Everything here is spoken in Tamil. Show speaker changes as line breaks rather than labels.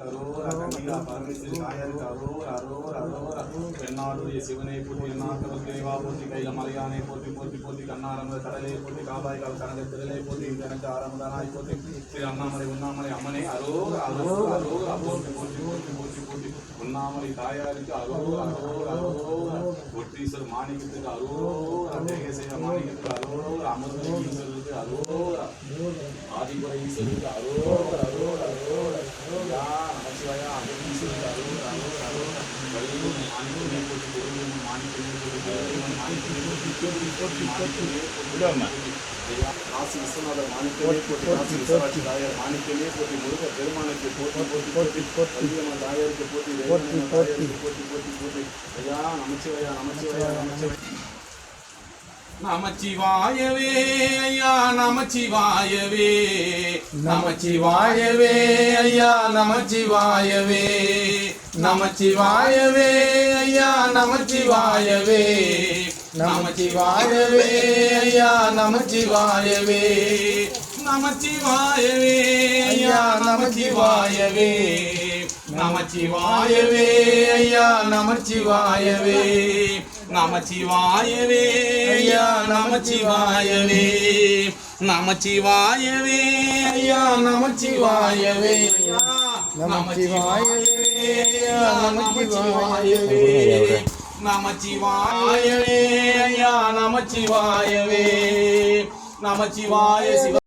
அரோரா கன்னிகா பரமேஸ்வரி தாயாருக்கு அரோரா அரோரா அரோரா பெண்ணாளுடைய சிவனை போற்றி எண்ணாட்டவர் தேவா போற்றி கைல மலையானை போற்றி போற்றி போற்றி கண்ணாரம்ப கடலை போற்றி காபாய்கால் கனக திரளை போற்றி இந்த எனக்கு ஆரம்பதானாய் போற்றி ஸ்ரீ அண்ணாமலை உண்ணாமலை அம்மனை அரோரா அரோரா அரோரா போற்றி போற்றி போற்றி போற்றி போற்றி உண்ணாமலை தாயாருக்கு அரோரா அரோரா அரோரா ஒற்றீஸ்வர் மாணிக்கத்துக்கு அரோரா தேகசேக மாணிக்கத்துக்கு அரோரா அமிர்த ஈஸ்வருக்கு அரோரா ஆதிபுர ஈஸ்வருக்கு அரோரா அரோரா அரோரா நமச்சிவாயா அகத்தீஸ்வருக்கு அரோரா அரோரா அரோரா வள்ளியும் மாணிக்கமே போற்றி பொருளும் மாணிக்கமே போற்றி காசி விஸ்வநாதர் மாணிக்கமே போற்றி காசி விஸ்வராட்சி தாயார் மாணிக்கமே போற்றி முருக பெருமானுக்கு போற்றி போற்றி போற்றி வள்ளியம்மன் தாயாருக்கு போற்றி தாயாருக்கு போற்றி போற்றி போற்றி ஐயா நமச்சிவாயா நமச்சிவாயா நமச்சிவாயா நமச்சிவாயவே ஐயா நமச்சிவாயவே நமச்சிவாயவே ஐயா நமச்சிவாயவே நமச்சிவாயவே ஐயா நமச்சிவாயவே நமச்சிவாயவே ஐயா நமச்சிவாயவே நமச்சிவாயவே ஐயா நமச்சிவாயவே நமச்சிவாயவே ஐயா நமச்சிவாயவே நமச்சிவாயவே ஐயா நமச்சிவாயவே நமச்சிவாயவே ஐயா நமச்சிவாயவே நமச்சிவாயவே ஐயா நமச்சிவாயவே நமச்சிவாயவே ஐயா நமச்சிவாயவே நமச்சிவாய சிவ